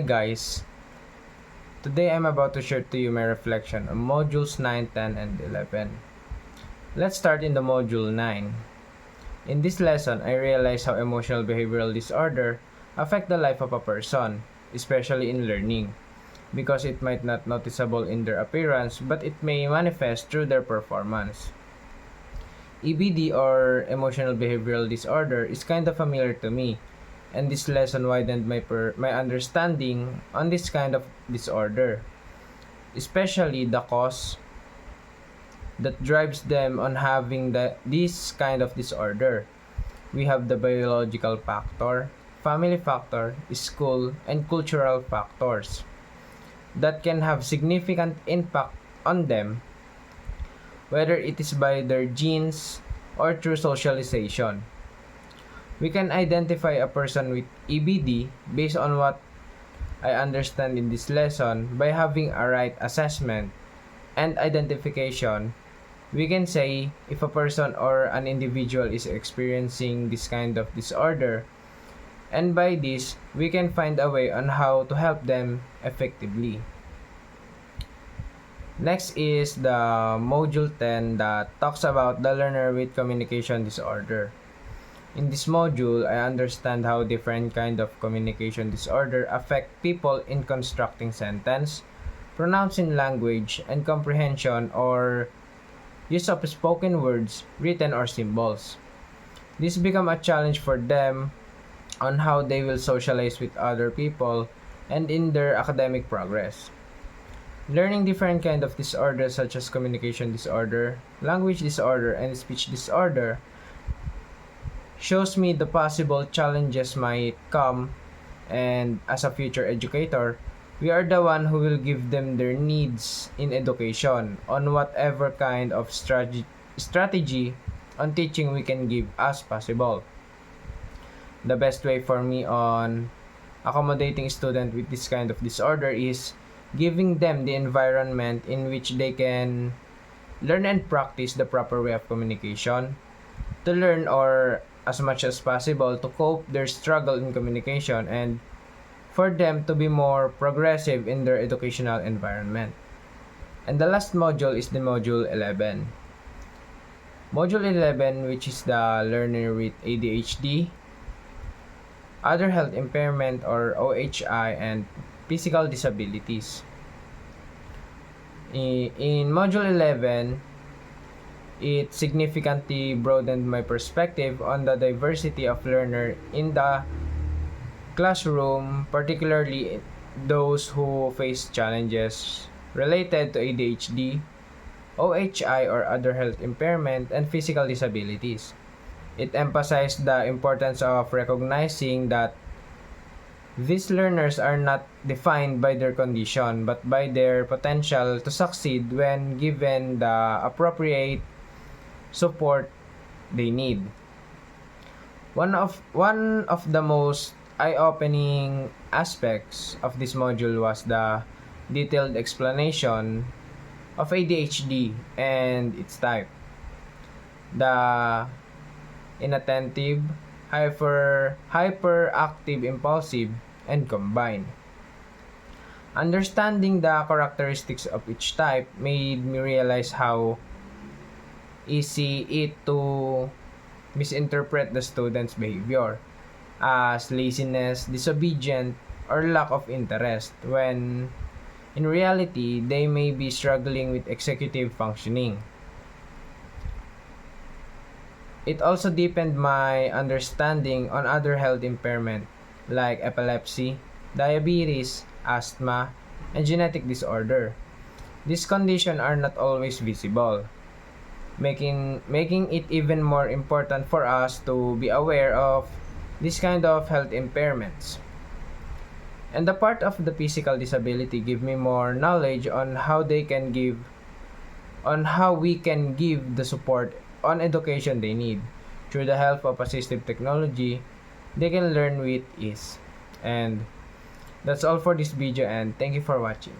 guys, today I'm about to share to you my reflection on modules 9, 10, and 11. Let's start in the module 9. In this lesson, I realized how emotional behavioral disorder affect the life of a person, especially in learning, because it might not noticeable in their appearance, but it may manifest through their performance. EBD or emotional behavioral disorder is kind of familiar to me, and this lesson widened my understanding on this kind of disorder, especially the cause that drives them on having this kind of disorder. We have the biological factor, family factor, school, and cultural factors that can have significant impact on them, whether it is by their genes or through socialization. We can identify a person with EBD based on what I understand in this lesson by having a right assessment and identification. We can say if a person or an individual is experiencing this kind of disorder, and by this, we can find a way on how to help them effectively. Next is the module 10 that talks about the learner with communication disorder. In this module, I understand how different kind of communication disorder affect people in constructing sentence, pronouncing language, and comprehension or use of spoken words, written or symbols. This become a challenge for them on how they will socialize with other people and in their academic progress. Learning different kind of disorders such as communication disorder, language disorder, and speech disorder shows me the possible challenges might come, and as a future educator, we are the one who will give them their needs in education on whatever kind of strategy on teaching we can give as possible. The best way for me on accommodating student with this kind of disorder is giving them the environment in which they can learn and practice the proper way of communication, to learn or as much as possible to cope their struggle in communication, and for them to be more progressive in their educational environment. And the last module is the module 11. Module 11, which is the learner with ADHD, other health impairment or OHI, and physical disabilities. In module 11, it significantly broadened my perspective on the diversity of learner in the classroom, particularly those who face challenges related to ADHD, OHI or other health impairment, and physical disabilities. It emphasized the importance of recognizing that these learners are not defined by their condition but by their potential to succeed when given the appropriate support they need. One of the most eye-opening aspects of this module was the detailed explanation of ADHD and its type. The inattentive, hyperactive, impulsive, and combined. Understanding the characteristics of each type made me realize how easy it to misinterpret the student's behavior as laziness, disobedient, or lack of interest, when in reality they may be struggling with executive functioning. It also deepened my understanding on other health impairment like epilepsy, diabetes, asthma, and genetic disorder. These conditions are not always visible, making it even more important for us to be aware of this kind of health impairments. And the part of the physical disability give me more knowledge on how we can give the support on education they need. Through the help of assistive technology, they can learn with ease. And that's all for this video, and thank you for watching.